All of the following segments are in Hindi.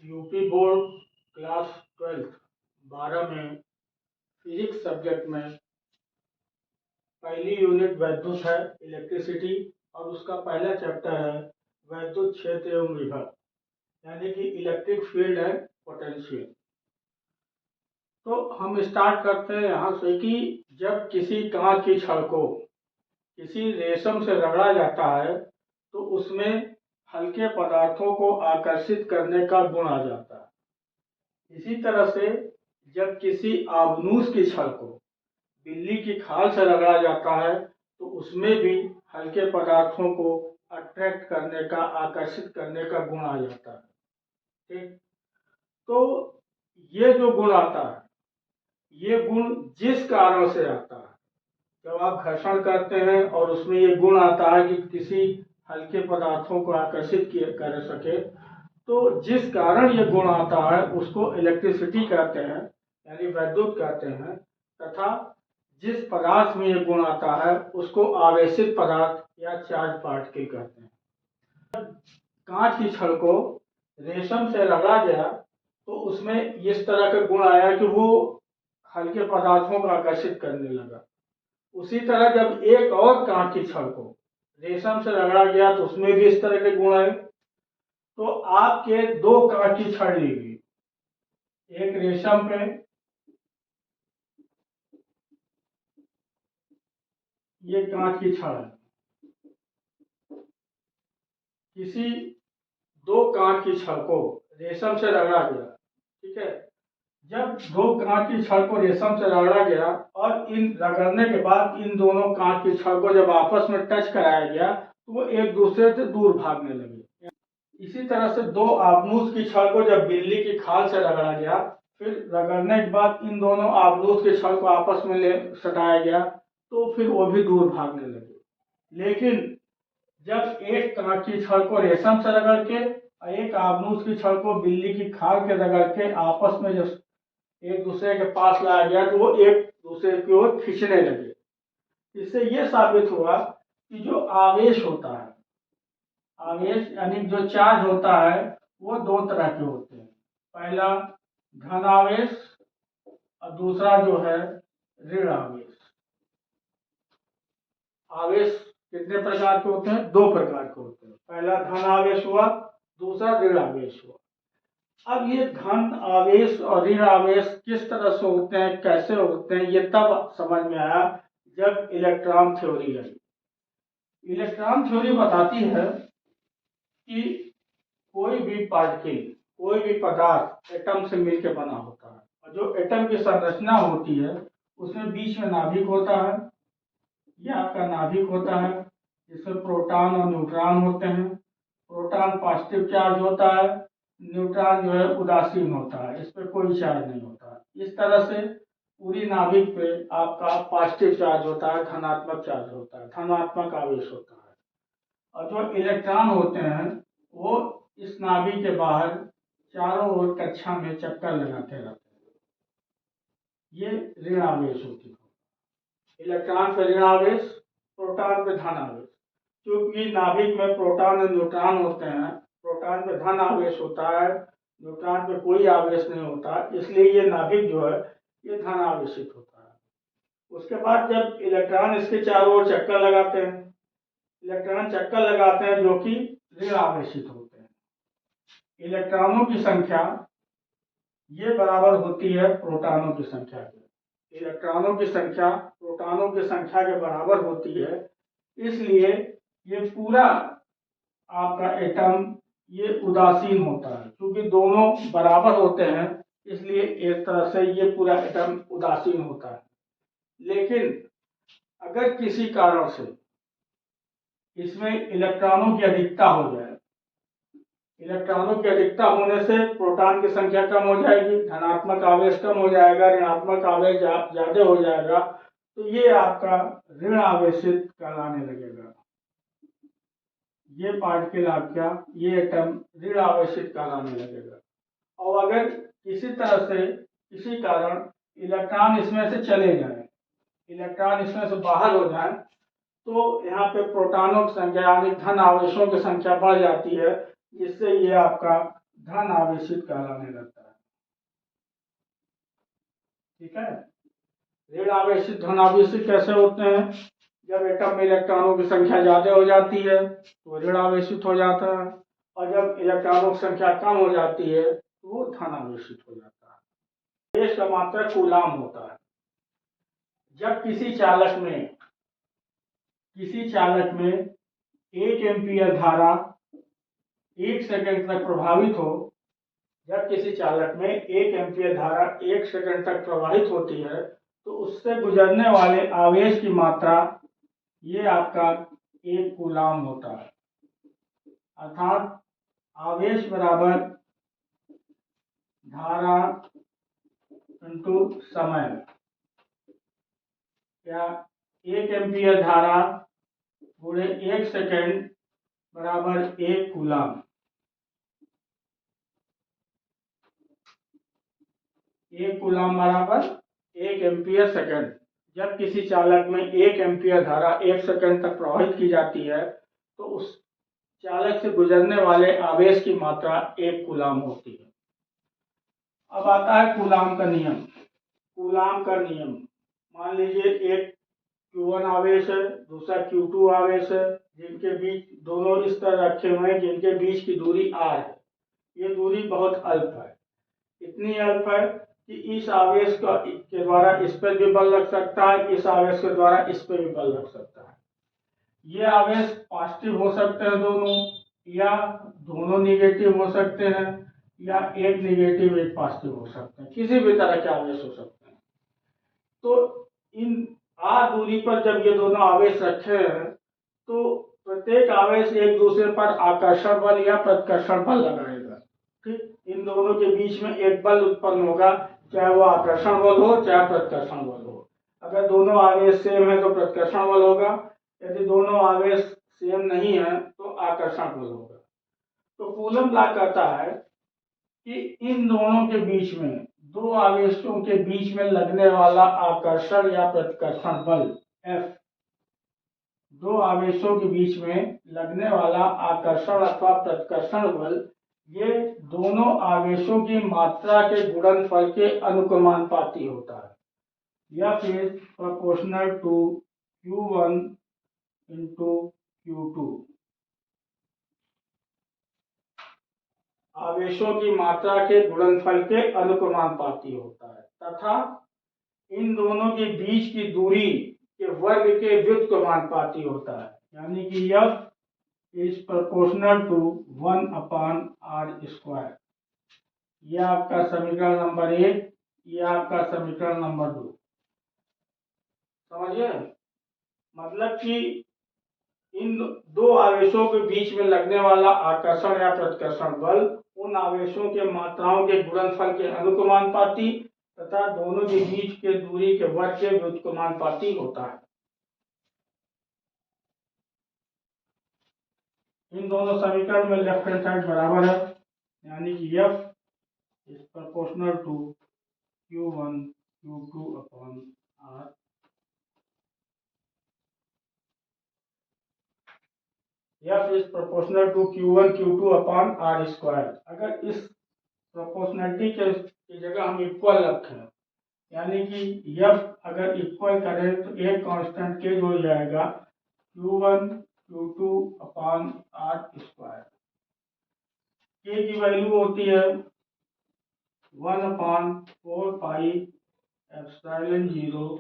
यूपी बोर्ड क्लास 12 12 में फिजिक्स सब्जेक्ट में पहली यूनिट वैद्युत है, इलेक्ट्रिसिटी, और उसका पहला चैप्टर है वैद्युत क्षेत्र एवं विभव, यानी कि इलेक्ट्रिक फील्ड एंड पोटेंशियल। तो हम स्टार्ट करते हैं यहाँ से कि जब किसी कांच की छड़ को किसी रेशम से रगड़ा जाता है तो उसमें हल्के पदार्थों को आकर्षित करने का गुण आ जाता है। इसी तरह से जब किसी आबनूस की छड़ को बिल्ली की खाल से रगड़ा जाता है तो उसमें भी हल्के पदार्थों को अट्रैक्ट करने का, आकर्षित करने का गुण आ जाता है। ठीक, तो ये जो गुण आता है, ये गुण जिस कारण से आता है, जब आप घर्षण करते हैं और उसमें ये गुण आता है कि किसी हल्के पदार्थों को आकर्षित कर सके, तो जिस कारण ये गुण आता है उसको इलेक्ट्रिसिटी कहते हैं, यानी वैद्युत कहते हैं। तथा जिस पदार्थ में ये गुण आता है उसको आवेशित पदार्थ या चार्ज पार्टिकल कहते हैं। कांच की छड़ को रेशम से रगड़ा गया तो उसमें इस तरह का गुण आया कि वो हल्के पदार्थों को आकर्षित करने लगा। उसी तरह जब एक और कांच की छड़ को रेशम से रगड़ा गया तो उसमें भी इस तरह के गुण आए। तो आपके दो कांच की छड़ ली गई, एक रेशम पे, ये कांच की छड़ है, किसी दो कांच की छड़ को रेशम से रगड़ा गया। ठीक है, जब दो कांच की छड़ को रेशम से रगड़ा गया और इन रगड़ने के बाद इन दोनों कांच की छड़ को जब आपस में टच कराया गया तो वो एक दूसरे से दूर भागने लगे। इसी तरह से दो आबनूस की छड़ को जब बिल्ली की खाल से रगड़ा गया, फिर रगड़ने के बाद इन दोनों आबनूस की छड़ को आपस में सटाया गया तो फिर वो भी दूर भागने लगे। लेकिन जब एक कांच की छड़ को रेशम से रगड़ के और एक आबनूस की छड़ को बिल्ली की खाल के रगड़ के आपस में जब एक दूसरे के पास लाया गया तो वो एक दूसरे की ओर खींचने लगे। इससे ये साबित हुआ कि जो आवेश होता है, आवेश यानी जो चार्ज होता है, वो दो तरह के होते हैं। पहला धन आवेश और दूसरा जो है ऋण आवेश। आवेश कितने प्रकार के होते हैं? दो प्रकार के होते हैं। पहला धन आवेश हुआ, दूसरा ऋण आवेश हुआ। अब ये धन आवेश और ऋण आवेश किस तरह से होते हैं, कैसे होते हैं, ये तब समझ में आया जब इलेक्ट्रॉन थ्योरी आई। इलेक्ट्रॉन थ्योरी बताती है कि कोई भी पार्टिकल, कोई भी पदार्थ एटम से मिलकर बना होता है, और जो एटम की संरचना होती है उसमें बीच में नाभिक होता है। यह आपका नाभिक होता है जिसमें प्रोटॉन और न्यूट्रॉन होते हैं। प्रोटॉन पॉजिटिव चार्ज होता है, न्यूट्रॉन जो है उदासीन होता है, इस पर कोई चार्ज नहीं होता। इस तरह से पूरी नाभिक पे आपका पॉजिटिव चार्ज होता है, धनात्मक चार्ज होता है, धनात्मक आवेश होता है। और जो इलेक्ट्रॉन होते हैं वो इस नाभिक के बाहर चारों ओर कक्षा में चक्कर लगाते रहते हैं। ये ऋण आवेश होती है। इलेक्ट्रॉन पे ऋण आवेश, प्रोटॉन पे धन आवेश। क्योंकि नाभिक में प्रोटॉन और न्यूट्रॉन होते हैं, प्रोटॉन पे धन आवेश होता है, न्यूट्रॉन पे कोई आवेश नहीं होता, इसलिए ये नाभिक जो है ये धन आवेशित होता है। उसके बाद जब इलेक्ट्रॉन इसके चारों ओर चक्कर लगाते हैं, इलेक्ट्रॉन चक्कर लगाते हैं जो कि ऋण आवेशित होते हैं। इलेक्ट्रॉनों की संख्या ये बराबर होती है प्रोटॉनों की संख्या के। इलेक्ट्रॉनों की संख्या प्रोटॉनों की संख्या के बराबर होती है, इसलिए ये पूरा आपका एटम ये उदासीन होता है। क्योंकि दोनों बराबर होते हैं इसलिए एक तरह से ये पूरा एटम उदासीन होता है। लेकिन अगर किसी कारण से इसमें इलेक्ट्रॉनों की अधिकता हो जाए, इलेक्ट्रॉनों की अधिकता होने से प्रोटॉन की संख्या कम हो जाएगी, धनात्मक आवेश कम हो जाएगा, ऋणात्मक आवेश ज्यादा हो जाएगा, तो ये आपका ऋण आवेशित कहलाने लगेगा। ये पार्टिकल आपका, ये एटम ऋण आवेशित कहलाने लगेगा। और अगर किसी तरह से किसी कारण इलेक्ट्रॉन इसमें से चले जाए, इलेक्ट्रॉन इसमें से बाहर हो जाए, तो यहाँ पे प्रोटॉनों की संख्या यानी धन आवेशों की संख्या बढ़ जाती है, जिससे ये आपका धन आवेशित कहलाने लगता है। ठीक है, ऋण आवेशित धन आवेशित कैसे होते हैं? जब एटम में इलेक्ट्रॉनों की संख्या ज्यादा हो जाती है तो ऋण आवेशित हो जाता है, और जब इलेक्ट्रॉनों की संख्या कम हो जाती है तो वो धन आवेशित हो जाता है। आवेश का मात्रक कूलाम होता है। जब किसी चालक में 1 एम्पीयर धारा 1 सेकंड तक प्रभावित हो, जब किसी चालक में 1 एम्पीयर धारा 1 सेकंड तक प्रवाहित होती है तो उससे गुजरने वाले आवेश की मात्रा ये आपका 1 कूलाम होता है। अर्थात आवेश बराबर धारा इंटू समय, या 1 एम्पीयर धारा गुणे 1 सेकंड बराबर 1 कूलाम। 1 कूलाम बराबर 1 एम्पीयर सेकंड। जब किसी चालक में 1 एम्पीयर धारा 1 सेकंड तक प्रवाहित की जाती है तो उस चालक से गुजरने वाले आवेश की मात्रा 1 कूलाम होती है। अब आता है कूलाम का नियम। कूलाम का नियम, मान लीजिए एक Q1 आवेश है, दूसरा Q2 आवेश है, जिनके बीच दोनों इस तरह रखे हुए हैं, जिनके बीच की दूरी r है। ये दूरी बहुत अल्प है, इतनी अल्प है कि इस आवेश के द्वारा इस पर भी बल लग सकता है, इस आवेश के द्वारा इस पर भी बल लग सकता है। ये आवेश पॉजिटिव हो सकते हैं दोनों, या दोनों निगेटिव हो सकते हैं, या एक निगेटिव एक पॉजिटिव हो सकते हैं, किसी भी तरह के आवेश हो सकते हैं। तो इन r दूरी पर जब ये दोनों आवेश रखे हैं तो प्रत्येक आवेश एक दूसरे पर आकर्षण बल या प्रतिकर्षण बल लगाएगा। ठीक, इन दोनों के बीच में एक बल उत्पन्न होगा, चाहे वो आकर्षण बल हो चाहे प्रतिकर्षण बल हो। अगर दोनों आवेश सेम है तो प्रतिकर्षण बल होगा, यदि दोनों आवेश सेम नहीं है तो आकर्षण बल होगा। तो कूलम लॉ कहता है कि इन दोनों के बीच में, दो आवेशों के बीच में लगने वाला आकर्षण या प्रतिकर्षण बल F, दो आवेशों के बीच में लगने वाला आकर्षण अथवा प्रतिकर्षण बल, ये दोनों आवेशों की मात्रा के गुणनफल के अनुक्रमानुपाती होता है। F is proportional to Q1 into Q2। आवेशों की मात्रा के गुणनफल के अनुक्रमानुपाती होता है, तथा इन दोनों के बीच की दूरी के वर्ग के व्युत्क्रमानुपाती होता है। यानी कि F is proportional to 1/r²। यह आपका समीकरण नंबर 1, यह आपका समीकरण नंबर 2। समझिए, मतलब कि इन दो आवेशों के बीच में लगने वाला आकर्षण या प्रतिकर्षण बल उन आवेशों के मात्राओं के गुणनफल के अनुक्रमानुपाती तथा दोनों के बीच के दूरी के वर्ग के व्युत्क्रमानुपाती होता है। इन दोनों समीकरण में लेफ्ट हैंड साइड बराबर है, यानी कि F is proportional to Q1 Q2/r। F is proportional to Q1 Q2/r²। अगर इस प्रोपोर्शनलिटी की जगह हम इक्वल रखें, यानी कि F अगर इक्वल करें तो एक कांस्टेंट K हो जाएगा Q1 Q2/r²। K की वैल्यू होती है 1/4πε0।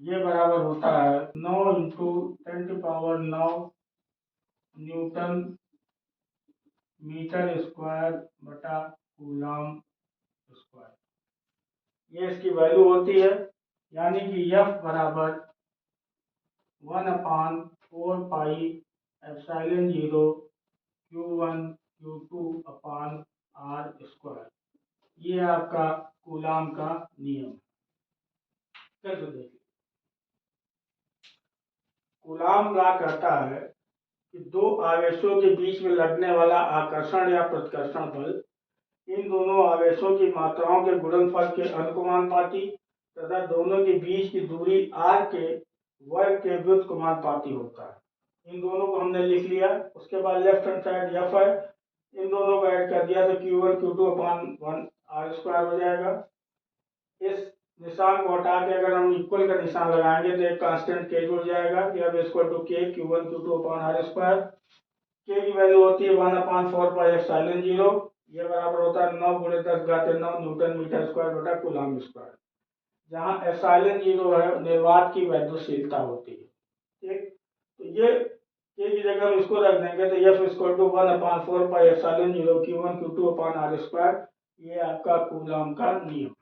ये बराबर होता है 9 × 10⁹ न्यूटन मीटर स्क्वायर बटा कूलम स्क्वायर। ये इसकी वैल्यू होती है, यानी कि F बराबर 1/4πε0 Q1 Q2/r²। ये आपका कूलम का नियम। कैसे देखिए, कूलम लॉ कहता है कि दो आवेशों के बीच में लगने वाला आकर्षण या प्रतिकर्षण बल इन दोनों आवेशों की मात्राओं के गुणनफल के अनुक्रमानुपाती तथा दोनों के बीच की दूरी r के वर्ग के व्युत्क्रमानुपाती होता है। इन दोनों को हमने लिख लिया। उसके बाद लेफ्ट हैंड साइड F है, इन दोनों को ऐड कर दिया तो Q1 Q2 upon 1 are square हो जाएगा। इस निशान को हटा के अगर हम इक्वल का निशान लगाएंगे तो एक कांस्टेंट के जुड़ जाएगा कि अब इसको टू के Q1 Q2 upon R square. के की वैल्यू होती है 1/4πε0। ये बराबर होता है 9 × 10⁻9 न्यूटन मीटर स्क्वायर बटा कूलम स्क्वायर, जहाँ ε0 है निर्वात की वैद्युतशीलता होती है। ठीक, तो ये के की जगह हम इसको रख देंगे तो F equal to 1/4πε0 Q1 Q2 upon R square. ये आपका कूलम का नियम।